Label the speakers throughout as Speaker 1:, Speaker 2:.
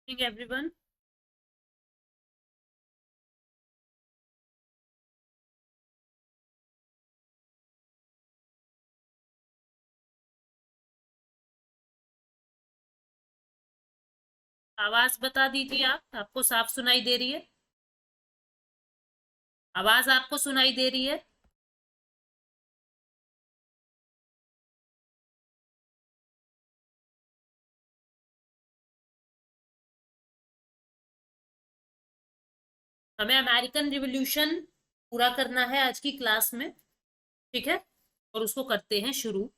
Speaker 1: Morning everyone. आवाज बता दीजिए आप। आपको साफ सुनाई दे रही है? आवाज आपको सुनाई दे रही है? हमें अमेरिकन रिवॉल्यूशन पूरा करना है आज की क्लास में। ठीक है, और उसको करते हैं शुरू।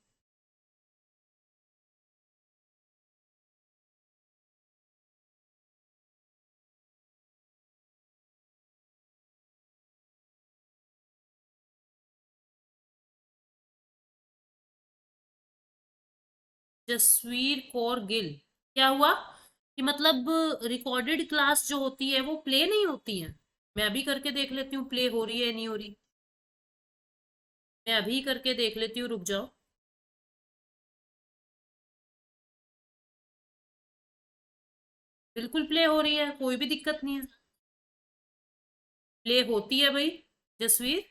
Speaker 1: जसवीर कौर गिल, क्या हुआ कि मतलब रिकॉर्डेड क्लास जो होती है वो प्ले नहीं होती है? मैं अभी करके देख लेती हूँ, प्ले हो रही है नहीं हो रही। मैं अभी करके देख लेती हूँ, रुक जाओ। बिल्कुल प्ले हो रही है, कोई भी दिक्कत नहीं है। प्ले होती है भाई जसवीर।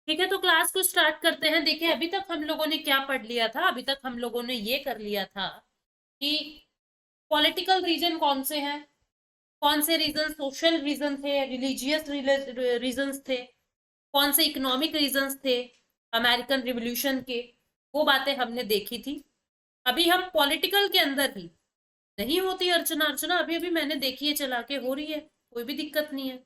Speaker 1: ठीक है, तो क्लास को स्टार्ट करते हैं। देखिए, अभी तक हम लोगों ने क्या पढ़ लिया था? अभी तक हम लोगों ने ये कर लिया था कि पॉलिटिकल रीजन कौन से हैं, कौन से रीजन सोशल रीजन थे, रिलीजियस रीजंस थे, कौन से इकोनॉमिक रीजंस थे अमेरिकन रिवॉल्यूशन के। वो बातें हमने देखी थी। अभी हम पॉलिटिकल के अंदर ही नहीं होती अर्चना। अर्चना अभी अभी मैंने देखी है, चला के हो रही है, कोई भी दिक्कत नहीं है।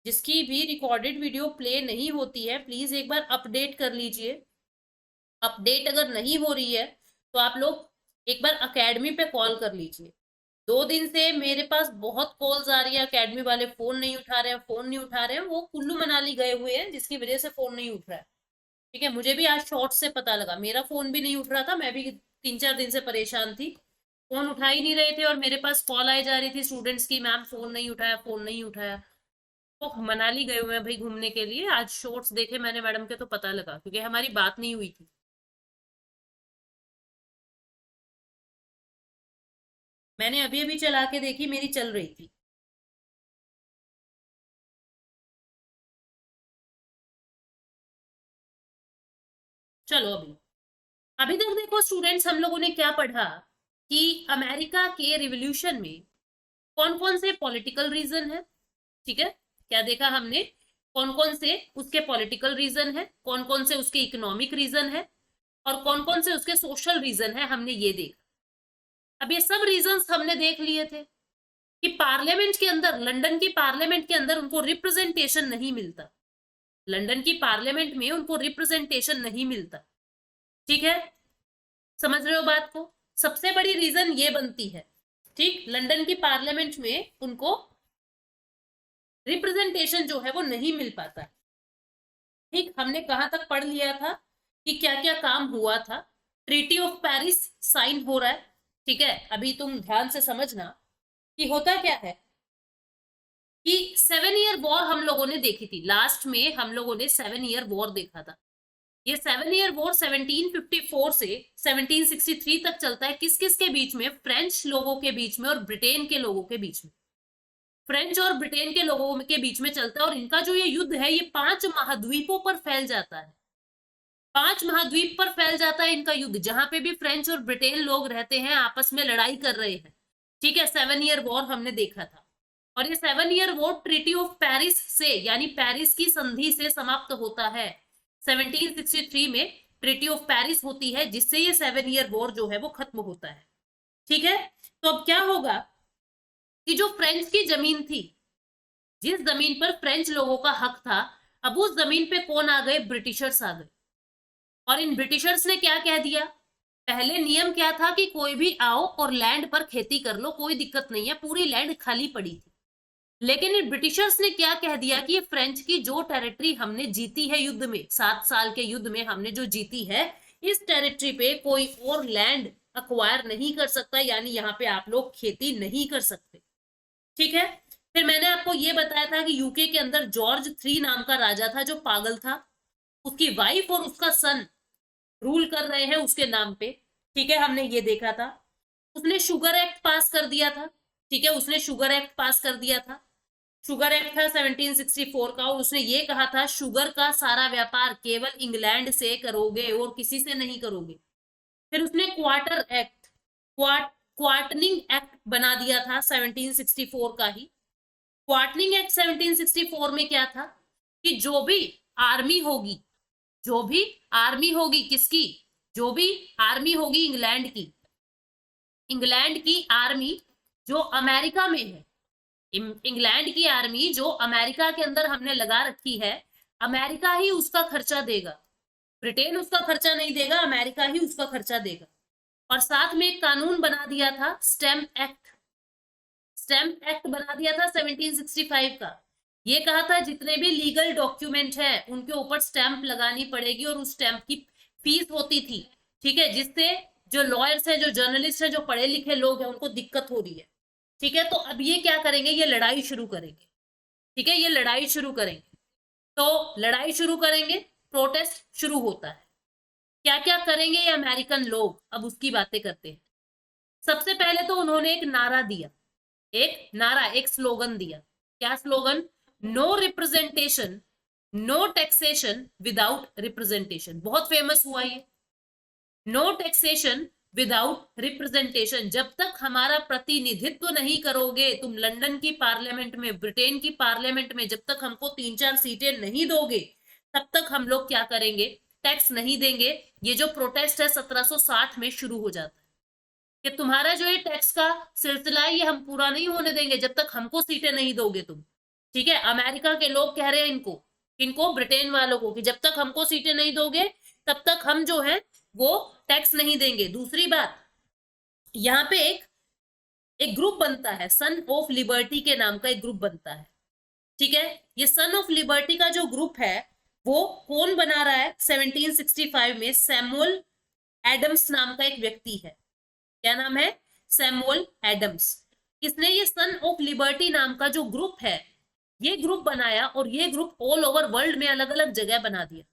Speaker 1: जिसकी भी रिकॉर्डेड वीडियो प्ले नहीं होती है, प्लीज एक बार अपडेट कर लीजिए। अपडेट अगर नहीं हो रही है तो आप लोग एक बार अकेडमी पे कॉल कर लीजिए। 2 दिन से मेरे पास बहुत कॉल्स आ रही है, अकेडमी वाले फोन नहीं उठा रहे हैं, फोन नहीं उठा रहे हैं। वो कुल्लू मनाली गए हुए हैं जिसकी वजह से फोन नहीं उठ रहा है। ठीक है, मुझे भी आज शॉर्ट से पता लगा, मेरा फोन भी नहीं उठ रहा था। मैं भी 3-4 दिन से परेशान थी, फोन उठा ही नहीं रहे थे और मेरे पास कॉल आई जा रही थी स्टूडेंट्स की, मैम फोन नहीं उठाया, फोन नहीं उठाया। तो मनाली गए हुए हैं भाई घूमने के लिए। आज शॉर्ट्स देखे मैंने मैडम के तो पता लगा, क्योंकि हमारी बात नहीं हुई थी। मैंने अभी अभी चला के देखी, मेरी चल रही थी। चलो अभी अभी तक देखो स्टूडेंट्स, हम लोगों ने क्या पढ़ा कि अमेरिका के रिवॉल्यूशन में कौन कौन से पॉलिटिकल रीजन है। ठीक है, क्या देखा हमने? कौन कौन से उसके पॉलिटिकल रीजन है, कौन कौन से उसके इकोनॉमिक रीजन है, और कौन कौन से उसके सोशल रीजन है, हमने ये देखा। अब ये सब रीजंस हमने देख लिए थे कि पार्लियामेंट के अंदर, लंदन की पार्लियामेंट के अंदर उनको रिप्रेजेंटेशन नहीं मिलता। लंदन की पार्लियामेंट में उनको रिप्रेजेंटेशन नहीं मिलता। ठीक है, समझ रहे हो बात को? सबसे बड़ी रीजन ये बनती है। ठीक, लंदन की पार्लियामेंट में उनको रिप्रेजेंटेशन जो है वो नहीं मिल पाता। ठीक, हमने कहां तक पढ़ लिया था कि क्या क्या काम हुआ था। ट्रीटी ऑफ पेरिस साइन हो रहा है। ठीक है, अभी तुम ध्यान से समझना कि होता क्या है कि 7 ईयर वॉर हम लोगों ने देखी थी। लास्ट में हम लोगों ने 7 ईयर वॉर देखा था। ये 7 ईयर वॉर 1754 से 1763 तक चलता है। किस किस के बीच में? फ्रेंच लोगों के बीच में और ब्रिटेन के लोगों के बीच में। फ्रेंच और ब्रिटेन के लोगों के बीच में चलता है, और इनका जो ये युद्ध है ये 5 महाद्वीपों पर फैल जाता है। 5 महाद्वीप पर फैल जाता है इनका युद्ध, जहां पे भी फ्रेंच और ब्रिटेन लोग रहते हैं, आपस में लड़ाई कर रहे हैं। ठीक है, 7 ईयर वॉर हमने देखा था। और ये 7 year war treaty of Paris से, यानी पेरिस की संधि से समाप्त होता है। 1763 में ट्रीटी ऑफ पेरिस होती है, जिससे ये 7 ईयर वॉर जो है वो खत्म होता है। ठीक है, तो अब क्या होगा कि जो फ्रेंच की जमीन थी, जिस जमीन पर फ्रेंच लोगों का हक था, अब उस जमीन पे कौन आ गए? ब्रिटिशर्स आ गए। और इन ब्रिटिशर्स ने क्या कह दिया? पहले नियम क्या था कि कोई भी आओ और लैंड पर खेती कर लो, कोई दिक्कत नहीं है, पूरी लैंड खाली पड़ी थी। लेकिन इन ब्रिटिशर्स ने क्या कह दिया कि ये फ्रेंच की जो टेरिटरी हमने जीती है युद्ध में, 7 साल के युद्ध में हमने जो जीती है, इस टेरिटरी पे कोई और लैंड अक्वायर नहीं कर सकता, यानी यहाँ पे आप लोग खेती नहीं कर सकते। ठीक है, फिर मैंने आपको ये बताया था कि यूके के अंदर जॉर्ज 3 नाम का राजा था जो पागल था, उसकी वाइफ और उसका सन रूल कर रहे हैं उसके नाम पे, ठीक है, हमने ये देखा था। उसने शुगर एक्ट पास कर दिया था, ठीक है, उसने शुगर एक्ट पास कर दिया था। शुगर एक्ट था 1764 का, और उसने ये कहा था शुगर का सारा व्यापार केवल इंग्लैंड से करोगे और किसी से नहीं करोगे। फिर उसने क्वार्टर एक्ट, क्वार्टनिंग एक्ट बना दिया था 1764 का ही। क्वार्टनिंग एक्ट 1764 में क्या था कि जो भी आर्मी होगी, जो भी आर्मी होगी किसकी, जो भी आर्मी होगी इंग्लैंड की, इंग्लैंड की आर्मी जो अमेरिका में है, इंग्लैंड की आर्मी जो अमेरिका के अंदर हमने लगा रखी है, अमेरिका ही उसका खर्चा देगा, ब्रिटेन उसका खर्चा नहीं देगा, अमेरिका ही उसका खर्चा देगा। और साथ में एक कानून बना दिया था स्टैम्प एक्ट, स्टैम्प एक्ट बना दिया था 1765 का। ये कहा था जितने भी लीगल डॉक्यूमेंट है उनके ऊपर स्टैंप लगानी पड़ेगी, और उस स्टैंप की फीस होती थी, ठीक है, जिससे जो लॉयर्स है, जो जर्नलिस्ट है, जो पढ़े लिखे लोग हैं, उनको दिक्कत हो रही है, ठीक है। तो अब ये क्या करेंगे, ये लड़ाई शुरू करेंगे, ठीक है, ये लड़ाई शुरू करेंगे। तो लड़ाई शुरू करेंगे, प्रोटेस्ट शुरू होता है। क्या क्या करेंगे ये अमेरिकन लोग, अब उसकी बातें करते हैं। सबसे पहले तो उन्होंने एक नारा दिया, एक नारा, एक स्लोगन दिया। क्या slogan? No representation, no taxation without representation. बहुत फेमस हुआ ये, नो टैक्सेशन विदाउट रिप्रेजेंटेशन। जब तक हमारा प्रतिनिधित्व नहीं करोगे तुम लंदन की पार्लियामेंट में, ब्रिटेन की पार्लियामेंट में, जब तक हमको 3-4 सीटें नहीं दोगे, तब तक हम लोग क्या करेंगे, टैक्स नहीं देंगे। ये जो प्रोटेस्ट है 1760 में शुरू हो जाता है कि तुम्हारा जो ये टैक्स का सिलसिला है ये हम पूरा नहीं होने देंगे जब तक हमको सीटें नहीं दोगे तुम, ठीक है। अमेरिका के लोग कह रहे हैं इनको, इनको ब्रिटेन वालों को, कि जब तक हमको सीटें नहीं दोगे तब तक हम जो है वो टैक्स नहीं देंगे। दूसरी बात, यहाँ पे एक ग्रुप बनता है, सन ऑफ लिबर्टी के नाम का एक ग्रुप बनता है, ठीक है। ये सन ऑफ लिबर्टी का जो ग्रुप है वो कौन बना रहा है, 1765 में सैमुअल एडम्स नाम का एक व्यक्ति है। क्या नाम है? Samuel Adams. इसने ये सन ऑफ लिबर्टी नाम का जो ग्रुप है ये ग्रुप बनाया, और ये ग्रुप ऑल ओवर वर्ल्ड में अलग अलग जगह बना दिया,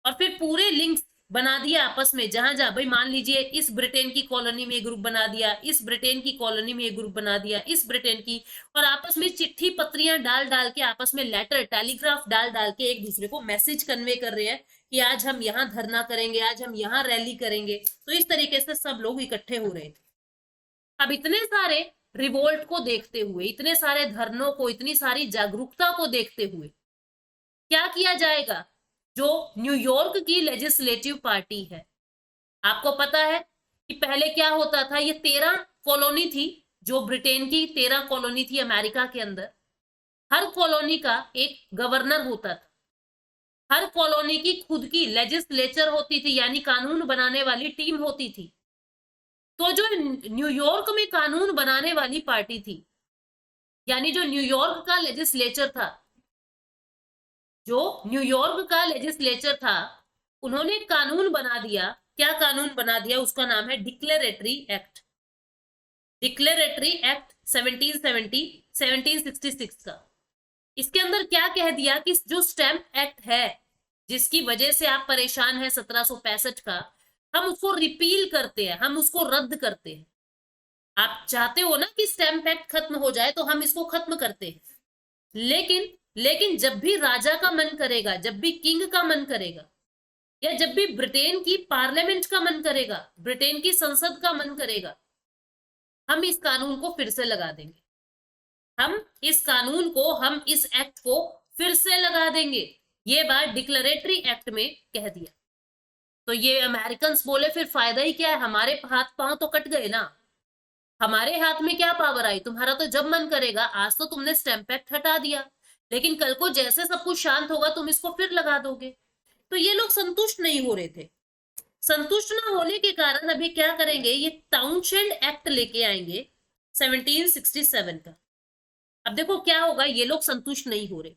Speaker 1: और फिर पूरे लिंक्स बना दिया आपस में, जहां जहां भाई मान लीजिए इस ब्रिटेन की कॉलोनी में ग्रुप बना दिया, इस ब्रिटेन की कॉलोनी में ग्रुप बना दिया, इस ब्रिटेन की, और आपस में चिट्ठी पत्रियां डाल डाल के, आपस में लेटर टेलीग्राफ डाल डाल के एक दूसरे को मैसेज कन्वे कर रहे हैं कि आज हम यहाँ धरना करेंगे, आज हम यहाँ रैली करेंगे। तो इस तरीके से सब लोग इकट्ठे हो रहे थे। अब इतने सारे रिवोल्ट को देखते हुए, इतने सारे धरनों को, इतनी सारी जागरूकता को देखते हुए क्या किया जाएगा, जो न्यूयॉर्क की लेजिस्लेटिव पार्टी है, आपको पता है कि पहले क्या होता था, ये 13 कॉलोनी थी, जो ब्रिटेन की 13 कॉलोनी थी अमेरिका के अंदर। हर कॉलोनी का एक गवर्नर होता था, हर कॉलोनी की खुद की लेजिस्लेचर होती थी, यानी कानून बनाने वाली टीम होती थी। तो जो न्यूयॉर्क में कानून बनाने वाली पार्टी थी, यानी जो न्यूयॉर्क का लेजिस्लेचर था, जो न्यूयॉर्क का लेजिस्लेचर था, उन्होंने कानून बना दिया। क्या कानून बना दिया? उसका नाम है डिक्लेरेटरी एक्ट, डिक्लेरेटरी एक्ट 1766 का। इसके अंदर क्या कह दिया कि जो स्टैम्प एक्ट है, जिसकी वजह से आप परेशान हैं 1765 का, हम उसको रिपील करते हैं, हम उसको रद्द करते हैं। आप चाहते हो ना कि स्टैम्प एक्ट खत्म हो जाए, तो हम इसको खत्म करते हैं। लेकिन जब भी राजा का मन करेगा, जब भी किंग का मन करेगा, या जब भी ब्रिटेन की पार्लियामेंट का मन करेगा, ब्रिटेन की संसद का मन करेगा, हम इस कानून को फिर से लगा देंगे। हम इस कानून को, हम इस एक्ट को फिर से लगा देंगे। ये बात डिक्लेरेटरी एक्ट में कह दिया। तो ये अमेरिकन बोले फिर फायदा ही क्या है, हमारे हाथ पांव तो कट गए ना, हमारे हाथ में क्या पावर आई, तुम्हारा तो जब मन करेगा, आज तो तुमने स्टैम्प एक्ट हटा दिया, लेकिन कल को जैसे सब कुछ शांत होगा तुम इसको फिर लगा दोगे। तो ये लोग संतुष्ट नहीं हो रहे थे। संतुष्ट ना होने के कारण अभी क्या करेंगे, ये टाउनशेंड एक्ट लेके आएंगे 1767 का। अब देखो क्या होगा, ये लोग संतुष्ट नहीं हो रहे।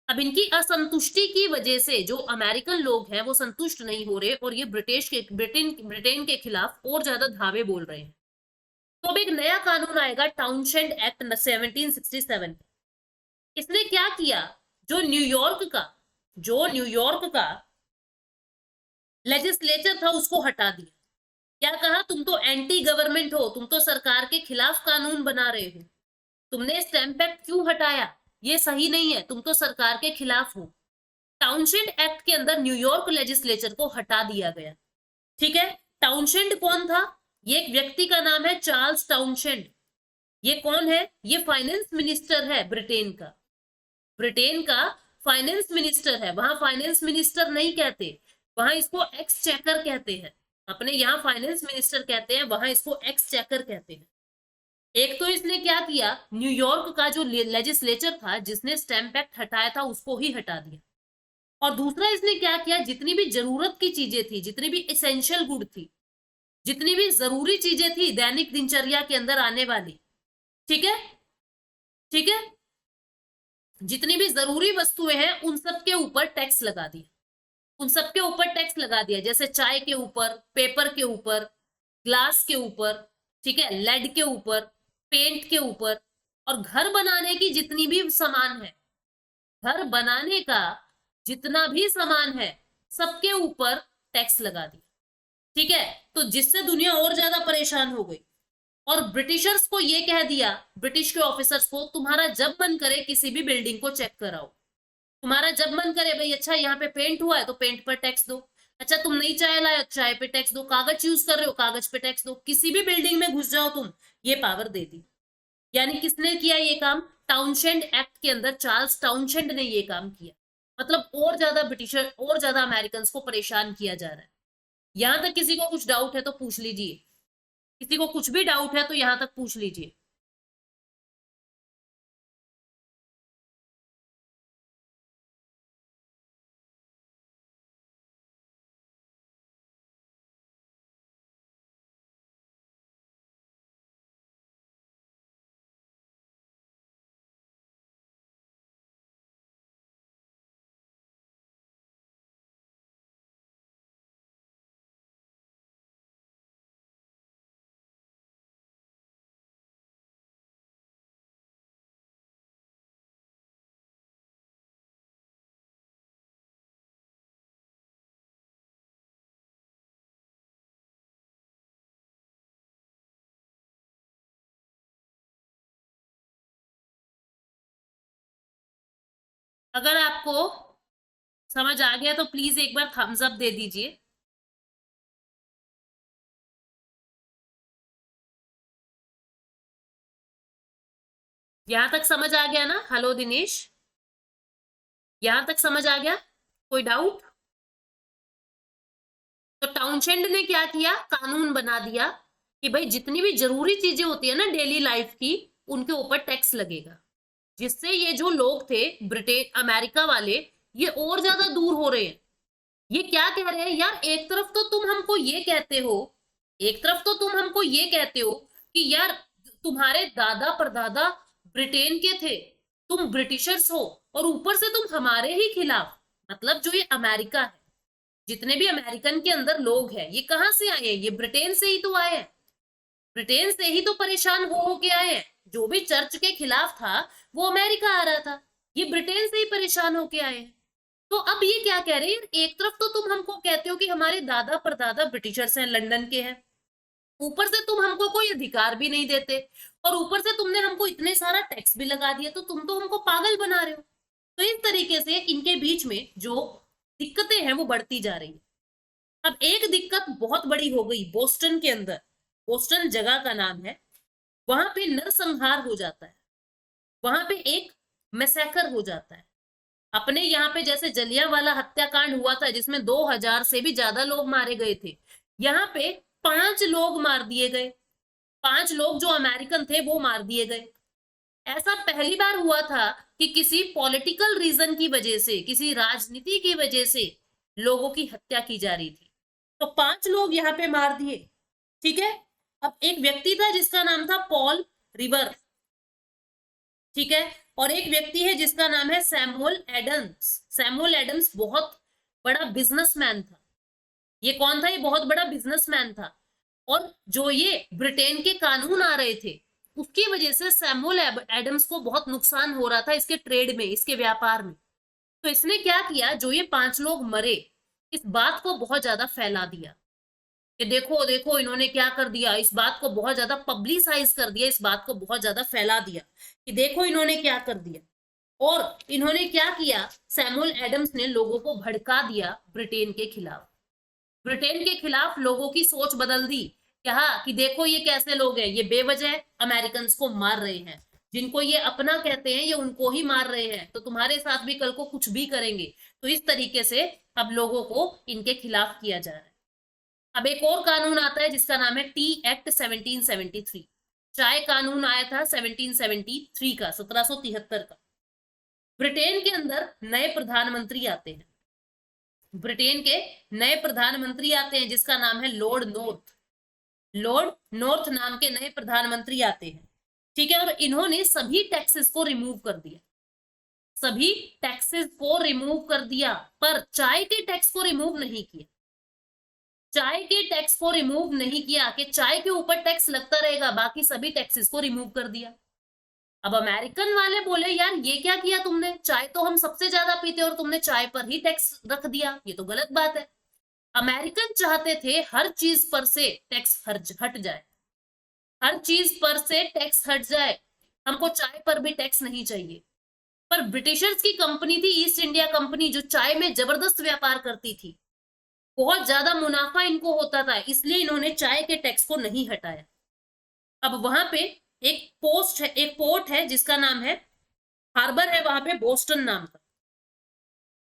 Speaker 1: अब इनकी असंतुष्टि की वजह से जो अमेरिकन लोग हैं वो संतुष्ट नहीं हो रहे, और ये ब्रिटेन के खिलाफ और ज्यादा धावे बोल रहे हैं। तो अब एक नया कानून आएगा, टाउनशेंड एक्ट 1767। इसने क्या किया, जो न्यूयॉर्क का लेजिस्लेचर था उसको हटा दिया। क्या कहा, तुम तो एंटी गवर्नमेंट हो, तुम तो सरकार के खिलाफ कानून बना रहे हो, तुमने स्टैंप एक्ट क्यों हटाया, ये सही नहीं है, तुम तो सरकार के खिलाफ हो। टाउनशेंड एक्ट के अंदर न्यूयॉर्क लेजिस्लेचर को हटा दिया गया। ठीक है, टाउनशेंड कौन था, ये एक व्यक्ति का नाम है चार्ल्स टाउनशेंड। ये कौन है, ये फाइनेंस मिनिस्टर है ब्रिटेन का। ब्रिटेन का फाइनेंस मिनिस्टर है, वहां फाइनेंस मिनिस्टर नहीं कहते, वहां इसको एक्सचेकर कहते हैं। अपने यहाँ फाइनेंस मिनिस्टर कहते हैं, वहां इसको एक्सचेकर कहते हैं। एक तो इसने क्या किया, न्यूयॉर्क का जो लेजिस्लेचर था जिसने स्टैंप एक्ट हटाया था उसको ही हटा दिया। और दूसरा इसने क्या किया, जितनी भी जरूरत की चीजें थी, जितनी भी इसेंशियल गुड थी, जितनी भी जरूरी चीजें थी दैनिक दिनचर्या के अंदर आने वाली, ठीक है, ठीक है, जितनी भी जरूरी वस्तुएं हैं उन सब के ऊपर टैक्स लगा दिया, उन सब के ऊपर टैक्स लगा दिया, जैसे चाय के ऊपर, पेपर के ऊपर, ग्लास के ऊपर, ठीक है, लेड के ऊपर, पेंट के ऊपर, और घर बनाने की जितनी भी सामान है, घर बनाने का जितना भी सामान है सबके ऊपर टैक्स लगा दिया। ठीक है, तो जिससे दुनिया और ज्यादा परेशान हो गई। और ब्रिटिशर्स को ये कह दिया, ब्रिटिश के ऑफिसर्स को, तुम्हारा जब मन करे किसी भी बिल्डिंग को चेक कराओ, तुम्हारा जब मन करे भाई, अच्छा यहाँ पे पेंट हुआ है तो पेंट पर टैक्स दो, अच्छा तुम नई चाय लाए चाय पे टैक्स दो, कागज यूज कर रहे हो कागज पे टैक्स दो, किसी भी बिल्डिंग में घुस जाओ तुम, ये पावर दे दी। यानी किसने किया ये काम, टाउनशेंड एक्ट के अंदर चार्ल्स टाउनशेंड ने ये काम किया। मतलब और ज्यादा ब्रिटिशर, और ज्यादा अमेरिकन को परेशान किया जा रहा है। यहां तक किसी को कुछ डाउट है तो पूछ लीजिए, किसी को कुछ भी डाउट है तो यहां तक पूछ लीजिए। अगर आपको समझ आ गया तो प्लीज एक बार थम्स अप दे दीजिए। यहां तक समझ आ गया ना, हेलो दिनेश, यहां तक समझ आ गया, कोई डाउट? तो टाउनशेंड ने क्या किया, कानून बना दिया कि भाई जितनी भी जरूरी चीजें होती है ना डेली लाइफ की, उनके ऊपर टैक्स लगेगा, जिससे ये जो लोग थे ब्रिटेन अमेरिका वाले, ये और ज्यादा दूर हो रहे हैं। ये क्या कह रहे हैं यार, एक तरफ तो तुम हमको ये कहते हो, एक तरफ तो तुम हमको ये कहते हो कि यार तुम्हारे दादा परदादा ब्रिटेन के थे, तुम ब्रिटिशर्स हो, और ऊपर से तुम हमारे ही खिलाफ, मतलब जो ये अमेरिका है, जितने भी अमेरिकन के अंदर लोग हैं, ये कहां से आए हैं, ये ब्रिटेन से ही तो आए हैं, ब्रिटेन से ही तो परेशान हो के आए हैं। जो भी चर्च के खिलाफ था वो अमेरिका आ रहा था, ये ब्रिटेन से ही परेशान होके आए हैं। तो अब ये क्या कह रहे हैं, एक तरफ तो तुम हमको कहते हो कि हमारे दादा परदादा ब्रिटिशर्स हैं, लंदन के हैं, ऊपर से तुम हमको कोई अधिकार भी नहीं देते, और ऊपर से तुमने हमको इतने सारा टैक्स भी लगा दिया, तो तुम तो हमको पागल बना रहे हो। तो इस तरीके से इनके बीच में जो दिक्कतें हैं वो बढ़ती जा रही है। अब एक दिक्कत बहुत बड़ी हो गई बोस्टन के अंदर, बोस्टन जगह का नाम है, वहां पे नरसंहार हो जाता है, वहां पे एक मैसेकर हो जाता है। अपने यहाँ पे जैसे जलियांवाला हत्याकांड हुआ था जिसमें 2000 से भी ज्यादा लोग मारे गए थे, यहाँ पे 5 लोग मार दिए गए, 5 लोग जो अमेरिकन थे वो मार दिए गए। ऐसा पहली बार हुआ था कि किसी पॉलिटिकल रीजन की वजह से, किसी राजनीति की वजह से लोगों की हत्या की जा रही थी, तो 5 लोग यहाँ पे मार दिए। ठीक है, अब एक व्यक्ति था जिसका नाम था पॉल रिवर, ठीक है, और एक व्यक्ति है जिसका नाम है सैमुअल एडम्स। सैमुअल एडम्स बहुत बड़ा बिजनेसमैन था। ये कौन था, ये बहुत बड़ा बिजनेसमैन था। और जो ये ब्रिटेन के कानून आ रहे थे उसकी वजह से सैमुअल एडम्स को बहुत नुकसान हो रहा था इसके ट्रेड में, इसके व्यापार में। तो इसने क्या किया, जो ये 5 लोग मरे, इस बात को बहुत ज्यादा फैला दिया कि देखो देखो इन्होंने क्या कर दिया, इस बात को बहुत ज्यादा पब्लिसाइज कर दिया, इस बात को बहुत ज्यादा फैला दिया कि देखो इन्होंने क्या कर दिया। और इन्होंने क्या किया, सैमुअल एडम्स ने लोगों को भड़का दिया ब्रिटेन के खिलाफ। ब्रिटेन के खिलाफ लोगों की सोच बदल दी, कहा कि देखो ये कैसे लोग हैं, ये बेवजह अमेरिकन को मार रहे हैं, जिनको ये अपना कहते हैं ये उनको ही मार रहे हैं, तो तुम्हारे साथ भी कल को कुछ भी करेंगे। तो इस तरीके से अब लोगों को इनके खिलाफ किया जा रहा है। अब एक और कानून आता है जिसका नाम है टी एक्ट 1773। चाय कानून आया था 1773 का, 1773 का। ब्रिटेन के अंदर नए प्रधानमंत्री आते हैं, ब्रिटेन के नए प्रधानमंत्री आते हैं जिसका नाम है लॉर्ड नॉर्थ। लॉर्ड नॉर्थ नाम के नए प्रधानमंत्री आते हैं, ठीक है। और इन्होंने सभी टैक्सेस को रिमूव कर दिया, सभी टैक्सेस को रिमूव कर दिया, पर चाय के टैक्स को रिमूव नहीं किया। चाय के टैक्स को रिमूव नहीं किया कि चाय के ऊपर टैक्स लगता रहेगा, बाकी सभी टैक्सेस को रिमूव कर दिया। अब अमेरिकन वाले बोले यार ये क्या किया तुमने, चाय तो हम सबसे ज्यादा पीते और तुमने चाय पर ही टैक्स रख दिया, ये तो गलत बात है। अमेरिकन चाहते थे हर चीज पर से टैक्स हट जाए, हर चीज पर से टैक्स हट जाए, हमको चाय पर भी टैक्स नहीं चाहिए। पर ब्रिटिशर्स की कंपनी थी ईस्ट इंडिया कंपनी, जो चाय में जबरदस्त व्यापार करती थी, बहुत ज्यादा मुनाफा इनको होता था, इसलिए इन्होंने चाय के टैक्स को नहीं हटाया। अब वहां पे एक पोर्ट है जिसका नाम है, हार्बर है वहां पे, बोस्टन नाम का,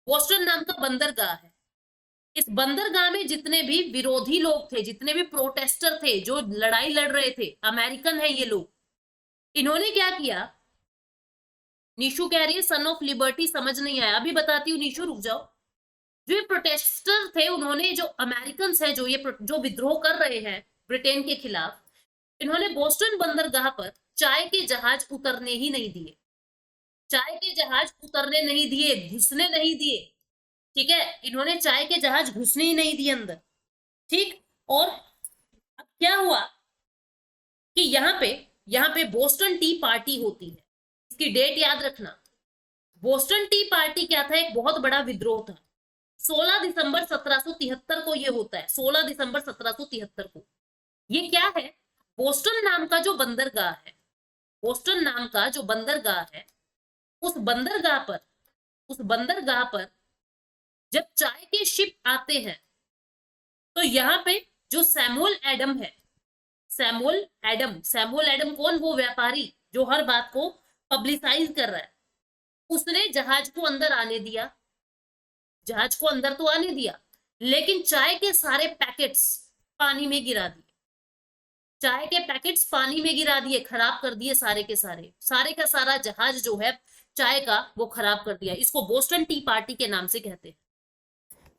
Speaker 1: बोस्टन नाम का बंदरगाह है। इस बंदरगाह में जितने भी विरोधी लोग थे, जितने भी प्रोटेस्टर थे, जो लड़ाई लड़ रहे थे, अमेरिकन है ये लोग, इन्होंने क्या किया। निशु कह रही है सन ऑफ लिबर्टी समझ नहीं आया, अभी बताती हूँ निशु, रुक जाओ। जो प्रोटेस्टर थे उन्होंने, जो अमेरिकन है जो विद्रोह कर रहे हैं ब्रिटेन के खिलाफ, इन्होंने बोस्टन बंदरगाह पर चाय के जहाज उतरने ही नहीं दिए, चाय के जहाज उतरने नहीं दिए, घुसने नहीं दिए, ठीक है। इन्होंने चाय के जहाज घुसने ही नहीं दिए अंदर, ठीक। और अब क्या हुआ कि यहाँ पे बोस्टन टी पार्टी होती है, इसकी डेट याद रखना। बोस्टन टी पार्टी क्या था, एक बहुत बड़ा विद्रोह था। 16 दिसंबर 1773 को ये होता है, 16 दिसंबर 1773 को। ये क्या है, बोस्टन नाम का जो बंदरगाह है, बोस्टन नाम का जो बंदरगाह है, उस बंदरगाह पर जब चाय के शिप आते हैं, तो यहाँ पे जो सैमुअल एडम है, सैमुअल एडम कौन, वो व्यापारी जो हर बात को पब्लिसाइज कर रहा है, उसने जहाज को अंदर आने दिया, जहाज को अंदर तो आने दिया, लेकिन चाय के सारे पैकेट्स पानी में गिरा दिए, चाय के पैकेट्स पानी में गिरा दिए, खराब कर दिए सारे के सारे का सारा जहाज जो है चाय का, वो खराब कर दिया। इसको बोस्टन टी पार्टी के नाम से कहते हैं।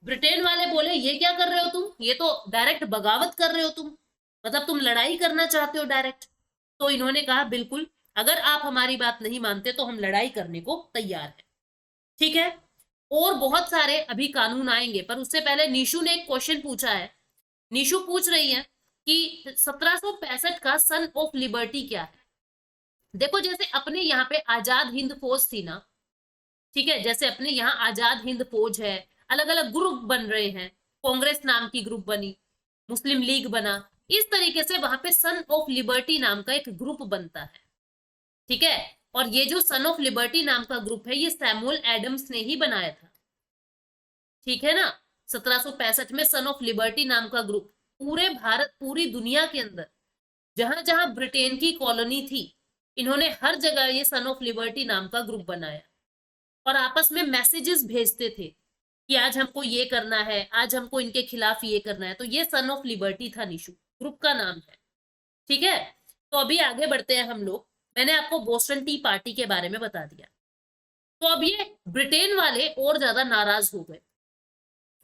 Speaker 1: ब्रिटेन वाले बोले ये क्या कर रहे हो तुम, ये तो डायरेक्ट बगावत कर रहे हो तुम, मतलब तुम लड़ाई करना चाहते हो डायरेक्ट। तो इन्होंने कहा बिल्कुल, अगर आप हमारी बात नहीं मानते तो हम लड़ाई करने को तैयार है, ठीक है। और बहुत सारे अभी कानून आएंगे, पर उससे पहले निशु ने एक क्वेश्चन पूछा है। निशु पूछ रही है कि 1765 का सन ऑफ लिबर्टी क्या है। देखो जैसे अपने यहाँ पे आजाद हिंद फौज थी ना, ठीक है, जैसे अपने यहाँ आजाद हिंद फौज है, अलग अलग ग्रुप बन रहे हैं, कांग्रेस नाम की ग्रुप बनी, मुस्लिम लीग बना, इस तरीके से वहां पे सन ऑफ लिबर्टी नाम का एक ग्रुप बनता है, ठीक है। और ये जो सन ऑफ लिबर्टी नाम का ग्रुप है, ये सैमुअल एडम्स ने ही बनाया था, ठीक है ना। 1765 में सन ऑफ लिबर्टी नाम का ग्रुप पूरे भारत, पूरी दुनिया के अंदर जहां जहां ब्रिटेन की कॉलोनी थी, इन्होंने हर जगह ये सन ऑफ लिबर्टी नाम का ग्रुप बनाया, और आपस में मैसेजेस भेजते थे कि आज हमको ये करना है, आज हमको इनके खिलाफ ये करना है। तो ये सन ऑफ लिबर्टी था, निशु ग्रुप का नाम है, ठीक है। तो अभी आगे बढ़ते हैं हम लोग। मैंने आपको बोस्टन टी पार्टी के बारे में बता दिया। तो अब ये ब्रिटेन वाले और ज्यादा नाराज हो गए,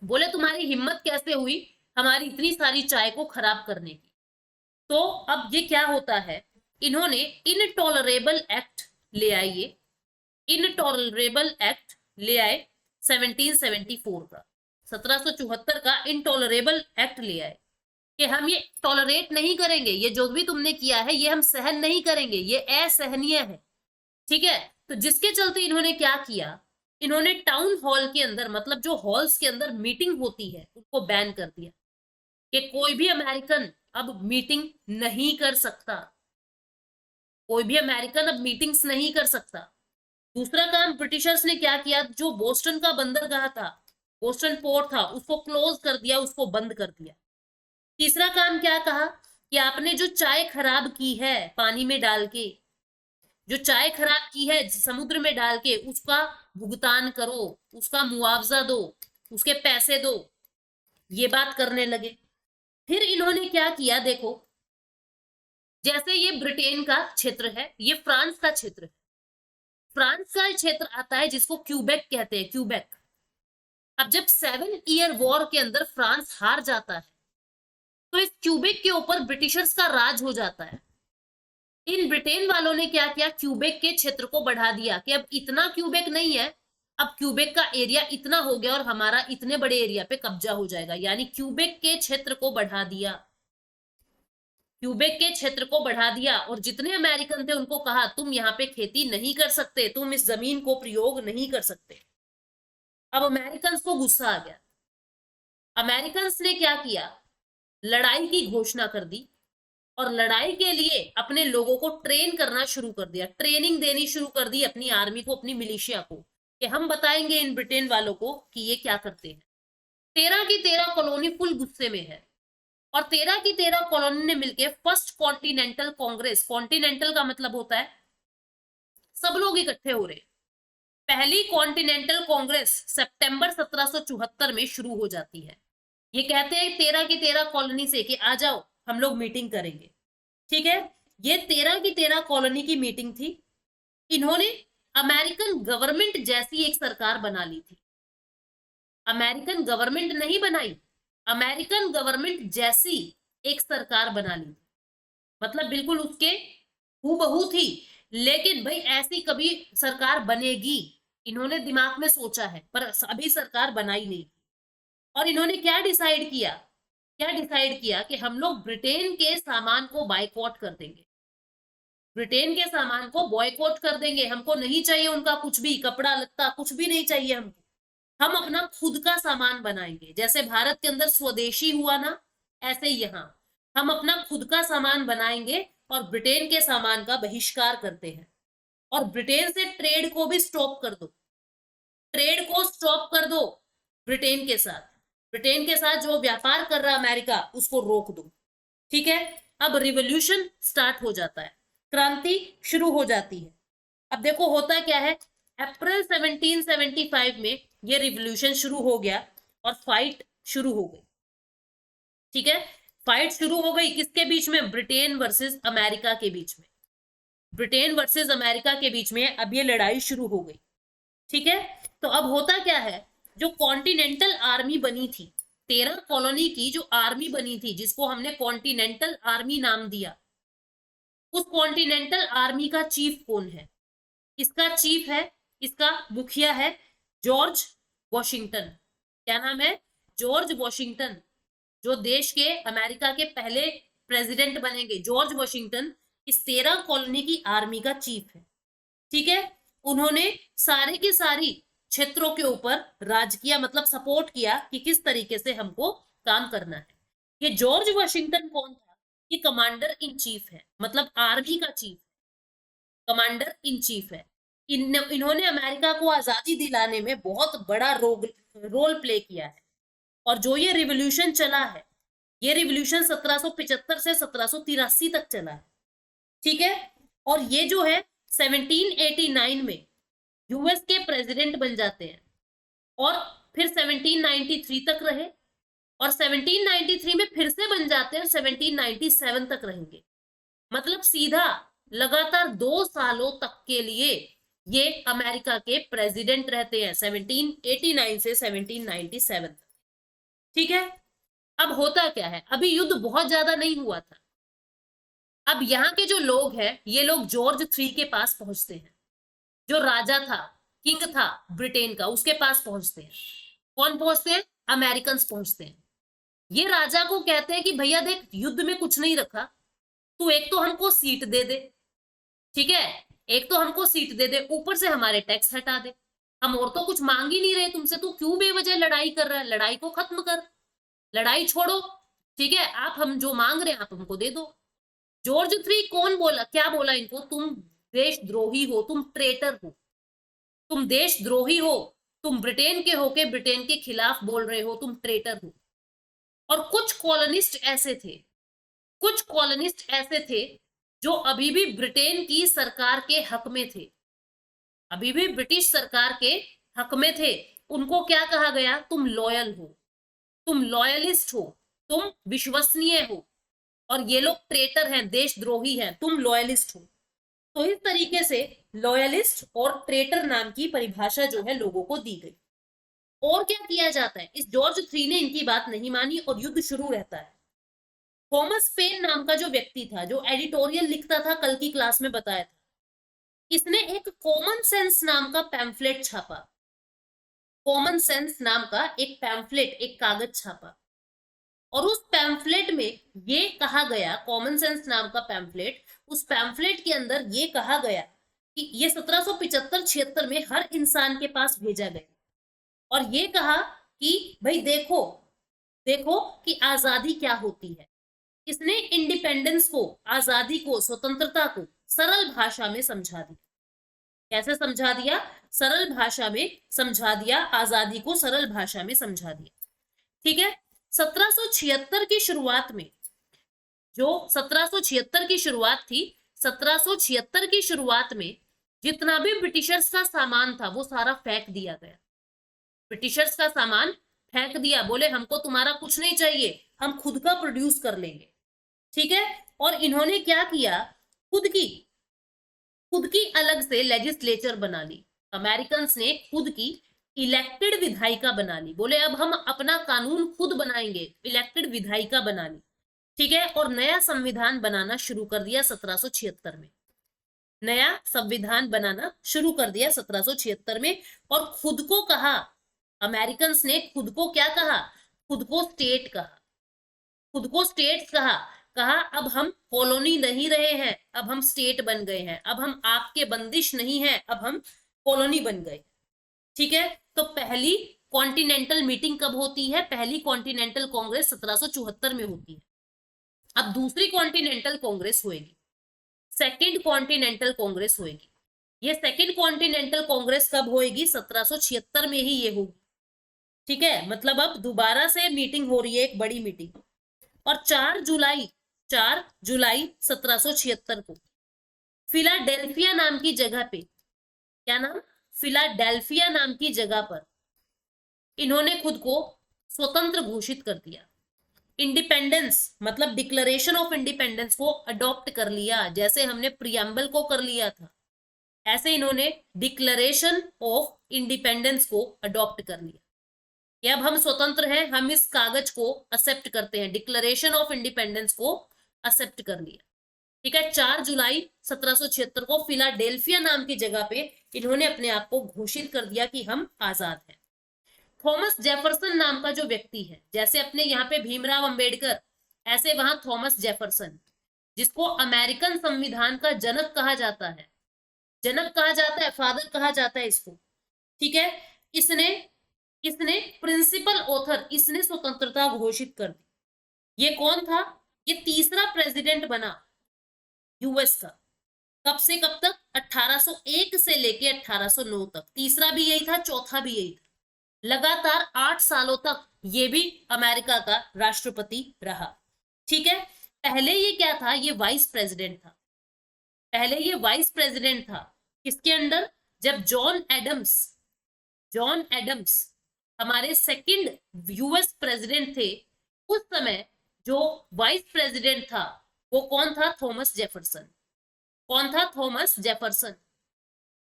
Speaker 1: बोले तुम्हारी हिम्मत कैसे हुई हमारी इतनी सारी चाय को खराब करने की। तो अब ये क्या होता है, इन्होंने इनटॉलरेबल एक्ट ले आए, ये इनटॉलरेबल एक्ट ले आए 1774 का, 1774 का इनटॉलरेबल एक्ट ले आए। कि हम ये टॉलरेट नहीं करेंगे, ये जो भी तुमने किया है ये हम सहन नहीं करेंगे, ये असहनीय है। ठीक है, तो जिसके चलते इन्होंने क्या किया, इन्होंने टाउन हॉल के अंदर, मतलब जो हॉल्स के अंदर मीटिंग होती है उनको बैन कर दिया कि कोई भी अमेरिकन अब मीटिंग नहीं कर सकता, कोई भी अमेरिकन अब मीटिंग्स नहीं कर सकता। दूसरा काम ब्रिटिशर्स ने क्या किया, जो बोस्टन का बंदरगाह था, बोस्टन पोर्ट था, उसको क्लोज कर दिया, उसको बंद कर दिया। तीसरा काम क्या कहा कि आपने जो चाय खराब की है पानी में डाल के, जो चाय खराब की है समुद्र में डाल के, उसका भुगतान करो, उसका मुआवजा दो, उसके पैसे दो, ये बात करने लगे। फिर इन्होंने क्या किया देखो, जैसे ये ब्रिटेन का क्षेत्र है, ये फ्रांस का क्षेत्र है, फ्रांस का क्षेत्र आता है जिसको क्यूबेक कहते हैं, क्यूबेक। अब जब 7 ईयर वॉर के अंदर फ्रांस हार जाता है तो इस क्यूबेक के ऊपर ब्रिटिशर्स का राज हो जाता है। इन ब्रिटेन वालों ने क्या किया, क्यूबेक के क्षेत्र को बढ़ा दिया कि अब इतना क्यूबेक नहीं है, अब क्यूबेक का एरिया इतना हो गया और हमारा इतने बड़े एरिया पे कब्जा हो जाएगा, यानी क्यूबेक के क्षेत्र को बढ़ा दिया, क्यूबेक के क्षेत्र को बढ़ा दिया। और जितने अमेरिकन थे उनको कहा तुम यहाँ पे खेती नहीं कर सकते, तुम इस जमीन को प्रयोग नहीं कर सकते। अब अमेरिकन को गुस्सा आ गया, अमेरिकन ने क्या किया, लड़ाई की घोषणा कर दी और लड़ाई के लिए अपने लोगों को ट्रेन करना शुरू कर दिया, ट्रेनिंग देनी शुरू कर दी अपनी आर्मी को, अपनी मिलिशिया को, कि हम बताएंगे इन ब्रिटेन वालों को कि ये क्या करते हैं। 13 की 13 कॉलोनी फुल गुस्से में है और 13 की 13 कॉलोनी ने मिलकर फर्स्ट कॉन्टिनेंटल कांग्रेस, कॉन्टिनेंटल का मतलब होता है सब लोग इकट्ठे हो रहे, पहली कॉन्टिनेंटल कांग्रेस सितंबर 1774 में शुरू हो जाती है। ये कहते हैं 13 की 13 कॉलोनी से कि आ जाओ हम लोग मीटिंग करेंगे। ठीक है, ये 13 की 13 कॉलोनी की मीटिंग थी। इन्होंने अमेरिकन गवर्नमेंट जैसी एक सरकार बना ली थी, अमेरिकन गवर्नमेंट नहीं बनाई, अमेरिकन गवर्नमेंट जैसी एक सरकार बना ली थी, मतलब बिल्कुल उसके हूबहू थी। लेकिन भाई ऐसी कभी सरकार बनेगी इन्होंने दिमाग में सोचा है, पर अभी सरकार बनाई नहीं। और इन्होंने क्या डिसाइड किया, क्या डिसाइड किया कि हम लोग ब्रिटेन के सामान को बायकॉट कर देंगे, ब्रिटेन के सामान को बॉयकॉट कर देंगे, हमको नहीं चाहिए उनका कुछ भी, कपड़ा लत्ता कुछ भी नहीं चाहिए हमको, हम अपना खुद का सामान बनाएंगे। जैसे भारत के अंदर स्वदेशी हुआ ना, ऐसे यहाँ हम अपना खुद का सामान बनाएंगे और ब्रिटेन के सामान का बहिष्कार करते हैं। और ब्रिटेन से ट्रेड को भी स्टॉप कर दो, ट्रेड को स्टॉप कर दो ब्रिटेन के साथ, ब्रिटेन के साथ जो व्यापार कर रहा अमेरिका उसको रोक दो। ठीक है, अब रिवॉल्यूशन स्टार्ट हो जाता है, क्रांति शुरू हो जाती है। अब देखो होता क्या है, अप्रैल 1775 में ये रिवॉल्यूशन शुरू हो गया और फाइट शुरू हो गई। ठीक है, फाइट शुरू हो गई किसके बीच में, ब्रिटेन वर्सेस अमेरिका के बीच में, ब्रिटेन वर्सेस अमेरिका के बीच में अब ये लड़ाई शुरू हो गई। ठीक है, तो अब होता क्या है, जो कॉन्टिनेंटल आर्मी बनी थी, 13 कॉलोनी की जो आर्मी बनी थी जिसको हमने कॉन्टिनेंटल आर्मी नाम दिया, उस कॉन्टिनेंटल आर्मी का चीफ कौन है, इसका चीफ है, इसका मुखिया है जॉर्ज वॉशिंगटन। क्या नाम है, जॉर्ज वॉशिंगटन, जो देश के अमेरिका के पहले प्रेसिडेंट बनेंगे, जॉर्ज वॉशिंगटन इस 13 कॉलोनी की आर्मी का चीफ है। ठीक है, उन्होंने सारे की सारी क्षेत्रों के ऊपर राज किया, मतलब सपोर्ट किया कि किस तरीके से हमको काम करना है। ये जॉर्ज वॉशिंगटन कौन था, ये कमांडर इन चीफ है, मतलब आर्मी का चीफ, कमांडर इन चीफ है। इन्होंने अमेरिका को आजादी दिलाने में बहुत बड़ा रोल प्ले किया है। और जो ये रिवॉल्यूशन चला है, ये रिवॉल्यूशन 1775 से 1783 तक चला है। ठीक है, और ये जो है 1789 में यूएस के प्रेसिडेंट बन जाते हैं और फिर 1793 तक रहे और 1793 में फिर से बन जाते हैं और 1797 तक रहेंगे। मतलब सीधा लगातार 2 सालों तक के लिए ये अमेरिका के प्रेसिडेंट रहते हैं, 1789 से 1797 तक। ठीक है, अब होता क्या है, अभी युद्ध बहुत ज्यादा नहीं हुआ था। अब यहाँ के जो लोग हैं ये लोग जॉर्ज 3 के पास पहुंचते हैं, जो राजा था, किंग था ब्रिटेन का, उसके पास पहुंचते हैं। कौन पहुंचते हैं, अमेरिकन पहुंचते हैं। ये राजा को कहते हैं कि भैया देख, युद्ध में कुछ नहीं रखा, तू एक तो हमको सीट दे दे, ठीक है, एक तो हमको सीट दे दे, ऊपर से हमारे टैक्स हटा दे, हम और तो कुछ मांग ही नहीं रहे तुमसे, तू क्यों बेवजह लड़ाई कर रहा है, लड़ाई को खत्म कर, लड़ाई छोड़ो, ठीक है, आप हम जो मांग रहे हैं आप हमको दे दो। जॉर्ज थ्री कौन बोला, क्या बोला इनको, तुम देशद्रोही हो, तुम ट्रेटर हो, तुम देशद्रोही हो, तुम ब्रिटेन के होके ब्रिटेन के खिलाफ बोल रहे हो, तुम ट्रेटर हो। और कुछ कॉलोनिस्ट ऐसे थे, कुछ कॉलोनिस्ट ऐसे थे जो अभी भी ब्रिटेन की सरकार के हक में थे, अभी भी ब्रिटिश सरकार के हक में थे। उनको क्या कहा गया, तुम लॉयल हो, तुम लॉयलिस्ट हो, तुम विश्वसनीय हो, और ये लोग ट्रेटर हैं, देशद्रोही हैं, तुम लॉयलिस्ट हो। तो इस तरीके से लॉयलिस्ट और ट्रेटर नाम की परिभाषा जो है लोगों को दी गई। और क्या किया जाता है, इस जॉर्ज थ्री ने इनकी बात नहीं मानी और युद्ध शुरू रहता है। थॉमस पेन नाम का जो व्यक्ति था, जो एडिटोरियल लिखता था, कल की क्लास में बताया था, इसने एक कॉमन सेंस नाम का पैम्फलेट छापा, कॉमन सेंस नाम का एक पैम्फलेट, एक कागज छापा, और उस पैम्फलेट में ये कहा गया, कॉमन सेंस नाम का पैम्फलेट, उस पैम्फलेट के अंदर ये कहा गया कि ये 1775-76 में हर इंसान के पास भेजा गया, और ये कहा कि भाई देखो, देखो कि आजादी क्या होती है। इसने इंडिपेंडेंस को, आजादी को, स्वतंत्रता को सरल भाषा में समझा दिया। कैसे समझा दिया, सरल भाषा में समझा दिया, आजादी को सरल भाषा में समझा दिया, ठीक है। 1776 की शुरुआत में, जो 1776 की शुरुआत थी, 1776 की शुरुआत में जितना भी ब्रिटिशर्स का सामान था वो सारा फेंक दिया गया, ब्रिटिशर्स का सामान फेंक दिया, बोले हमको तुम्हारा कुछ नहीं चाहिए, हम खुद का प्रोड्यूस कर लेंगे, ठीक है। और इन्होंने क्या किया, खुद की अलग से लेजिस्लेचर बना ली, अमेरिकन ने खुद की इलेक्टेड विधायिका बना ली, बोले अब हम अपना कानून खुद बनाएंगे, इलेक्टेड विधायिका बना ली, ठीक है। और नया संविधान बनाना शुरू कर दिया 1776 में, नया संविधान बनाना शुरू कर दिया 1776 में, और खुद को कहा, अमेरिकन ने खुद को क्या कहा, खुद को स्टेट कहा, खुद को स्टेट कहा, कहा अब हम कॉलोनी नहीं रहे हैं, अब हम स्टेट बन गए हैं, अब हम आपके बंदिश नहीं है, अब हम कॉलोनी बन गए, ठीक है। तो पहली कॉन्टिनेंटल मीटिंग कब होती है, पहली कॉन्टिनेंटल कांग्रेस 1774 में होती है। अब दूसरी कॉन्टिनेंटल कांग्रेस होगी, सेकेंड कॉन्टिनेंटल कांग्रेस होगी, ये सेकेंड कॉन्टिनेंटल कांग्रेस कब होगी, 1776 में ही ये होगी, ठीक है। मतलब अब दोबारा से मीटिंग हो रही है, एक बड़ी मीटिंग। और 4 जुलाई 1776 को फिलाडेल्फिया नाम की जगह पे, क्या नाम, फिलाडेल्फिया नाम की जगह पर इन्होंने खुद को स्वतंत्र घोषित कर दिया, इंडिपेंडेंस मतलब डिक्लेरेशन ऑफ इंडिपेंडेंस को अडॉप्ट कर लिया, जैसे हमने प्रियम्बल को कर लिया था, ऐसे इन्होंने डिक्लेरेशन ऑफ इंडिपेंडेंस को अडॉप्ट कर लिया कि अब हम स्वतंत्र हैं, हम इस कागज को एक्सेप्ट करते हैं, डिक्लेरेशन ऑफ इंडिपेंडेंस को एक्सेप्ट कर लिया, ठीक है। 4 जुलाई 1776 को फिलाडेल्फिया नाम की जगह पे इन्होंने अपने आप को घोषित कर दिया कि हम आजाद हैं। थॉमस जेफरसन नाम का जो व्यक्ति है, जैसे अपने यहाँ पे भीमराव अंबेडकर, ऐसे वहां थॉमस जेफरसन, जिसको अमेरिकन संविधान का जनक कहा जाता है, जनक कहा जाता है, फादर कहा जाता है इसको, ठीक है। इसने प्रिंसिपल ऑथर, इसने स्वतंत्रता घोषित कर दी। ये कौन था, ये तीसरा प्रेसिडेंट बना यूएस का, कब से कब तक, 1801 से लेके 1809 तक, तीसरा भी यही था, चौथा भी यही था, लगातार 8 सालों तक ये भी अमेरिका का राष्ट्रपति रहा, ठीक है। पहले ये क्या था, ये वाइस प्रेसिडेंट था, पहले ये वाइस प्रेसिडेंट था, किसके अंडर, जब जॉन एडम्स हमारे सेकंड यूएस प्रेसिडेंट थे, उस समय जो वाइस प्रेसिडेंट था वो कौन था, थॉमस जेफरसन। कौन था, थॉमस जेफरसन।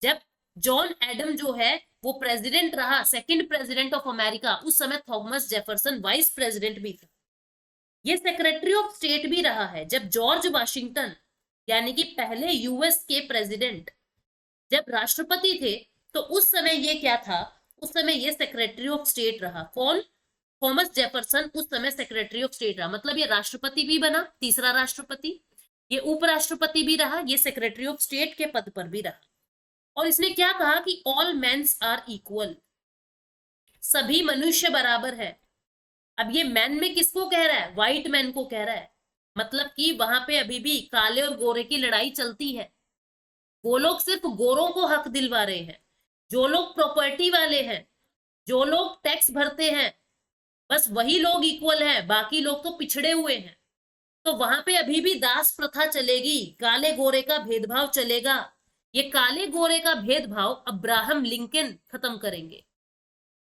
Speaker 1: जब जॉन एडम जो है वो प्रेसिडेंट रहा, सेकंड प्रेसिडेंट ऑफ अमेरिका, उस समय थॉमस जेफरसन वाइस प्रेसिडेंट भी था। ये सेक्रेटरी ऑफ स्टेट भी रहा है, जब जॉर्ज वाशिंगटन यानी कि पहले यूएस के प्रेसिडेंट जब राष्ट्रपति थे, तो उस समय ये क्या था, उस समय ये सेक्रेटरी ऑफ स्टेट रहा, कौन, थॉमस जेफरसन उस समय सेक्रेटरी ऑफ स्टेट रहा, मतलब ये राष्ट्रपति भी बना, तीसरा राष्ट्रपति, ये उपराष्ट्रपति भी रहा, ये सेक्रेटरी ऑफ स्टेट के पद पर भी रहा। और इसने क्या कहा कि ऑल मेन्स आर इक्वल, सभी मनुष्य बराबर है। अब ये मैन में किसको कह रहा है? व्हाइट मैन को कह रहा है, मतलब कि वहां पे अभी भी काले और गोरे की लड़ाई चलती है। वो लोग सिर्फ गोरों को हक दिलवा रहे हैं, जो लोग प्रॉपर्टी वाले हैं, जो लोग टैक्स भरते हैं, बस वही लोग इक्वल हैं, बाकी लोग तो पिछड़े हुए हैं। तो वहां पे अभी भी दास प्रथा चलेगी, काले गोरे का भेदभाव चलेगा। ये काले गोरे का भेदभाव अब्राहम लिंकन खत्म करेंगे।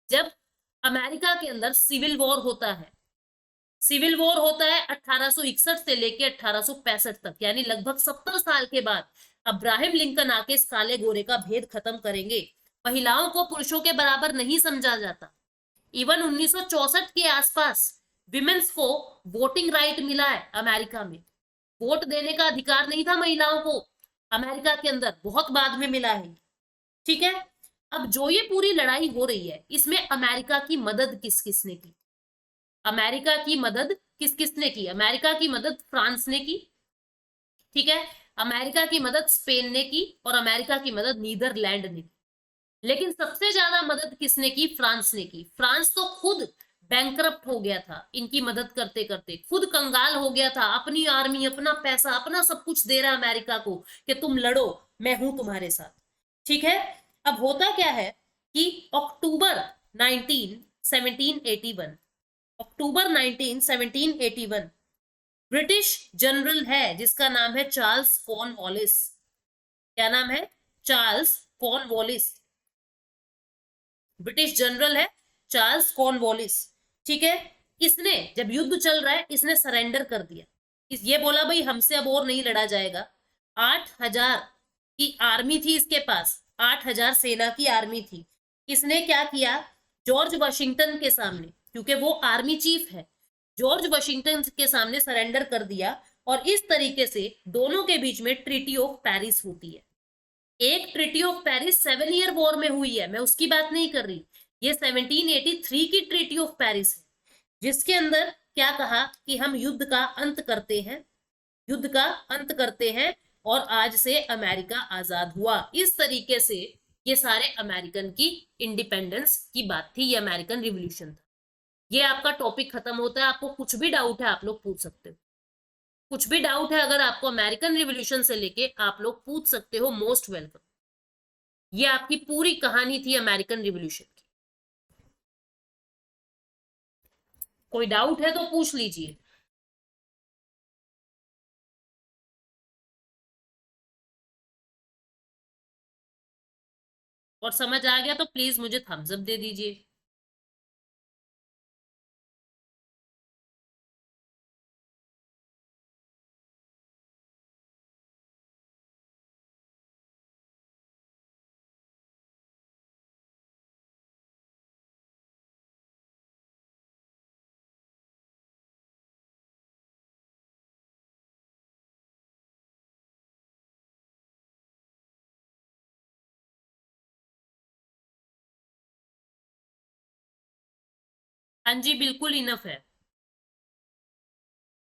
Speaker 1: जब अमेरिका के अंदर सिविल वॉर होता है, सिविल वॉर होता है 1861 से लेके 1865 तक, यानी लगभग 70 साल के बाद अब्राहम लिंकन आके इस काले गोरे का भेद खत्म करेंगे। महिलाओं को पुरुषों के बराबर नहीं समझा जाता। इवन 1964 के आसपास विमेन्स को वोटिंग राइट मिला है अमेरिका में। वोट देने का अधिकार नहीं था महिलाओं को अमेरिका के अंदर, बहुत बाद में मिला है। ठीक है, अब जो ये पूरी लड़ाई हो रही है, इसमें अमेरिका की मदद किस किसने की? अमेरिका की मदद किस किसने की? अमेरिका की मदद फ्रांस ने की, ठीक है, अमेरिका की मदद स्पेन ने की, और अमेरिका की मदद नीदरलैंड ने की। लेकिन सबसे ज्यादा मदद किसने की? फ्रांस ने की। फ्रांस तो खुद बैंकरप्ट हो गया था इनकी मदद करते करते, खुद कंगाल हो गया था, अपनी आर्मी, अपना पैसा, अपना सब कुछ दे रहा अमेरिका को कि तुम लड़ो, मैं हूं तुम्हारे साथ। ठीक है, अब होता क्या है कि अक्टूबर 1781, अक्टूबर 1781 ब्रिटिश जनरल है जिसका नाम है चार्ल्स कॉर्नवालिस। क्या नाम है? चार्ल्स कॉर्नवालिस, ब्रिटिश जनरल है चार्ल्स कॉर्नवालिस। ठीक है, इसने जब युद्ध चल रहा है, इसने सरेंडर कर दिया। ये बोला भाई हमसे अब और नहीं लड़ा जाएगा। 8,000 की आर्मी थी इसके पास, 8,000 सेना की आर्मी थी। इसने क्या किया? जॉर्ज वाशिंगटन के सामने, क्योंकि वो आर्मी चीफ है, जॉर्ज वाशिंगटन के सामने सरेंडर कर दिया। और इस तरीके से दोनों के बीच में ट्रीटी ऑफ पेरिस होती है। एक treaty of Paris 7 year war में हुई है, मैं उसकी बात नहीं कर रही, ये 1783 की ट्रीटी ऑफ पेरिस है, जिसके अंदर क्या कहा कि हम युद्ध का अंत करते हैं, युद्ध का अंत करते हैं, और आज से अमेरिका आजाद हुआ। इस तरीके से ये सारे अमेरिकन की इंडिपेंडेंस की बात थी, ये अमेरिकन रिवॉल्यूशन था। ये आपका टॉपिक खत्म होता है। आपको कुछ भी डाउट है आप लोग पूछ सकते हो, कुछ भी डाउट है अगर आपको अमेरिकन रिवॉल्यूशन से लेके, आप लोग पूछ सकते हो, मोस्ट वेलकम। ये आपकी पूरी कहानी थी अमेरिकन रिवॉल्यूशन की। कोई डाउट है तो पूछ लीजिए। और समझ आ गया तो प्लीज मुझे थम्स अप दे दीजिए। हाँ जी, बिल्कुल इनफ है,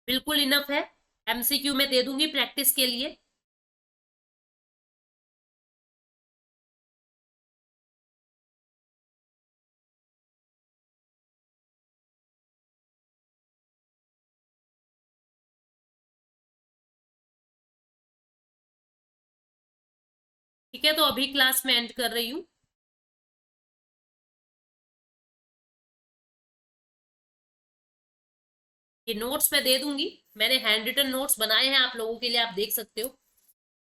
Speaker 1: बिल्कुल इनफ है। एमसीक्यू में दे दूंगी प्रैक्टिस के लिए। ठीक है, तो अभी क्लास में एंड कर रही हूँ। ये नोट्स मैं दे दूंगी, मैंने हैंड रिटन नोट्स बनाए हैं आप लोगों के लिए, आप देख सकते हो।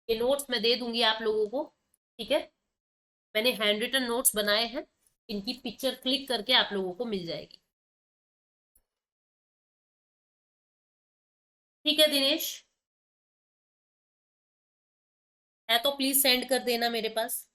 Speaker 1: ये नोट्स मैं दे दूंगी आप लोगों को। ठीक है, मैंने हैंड रिटन नोट्स बनाए हैं, इनकी पिक्चर क्लिक करके आप लोगों को मिल जाएगी। ठीक है दिनेश, है तो प्लीज सेंड कर देना मेरे पास।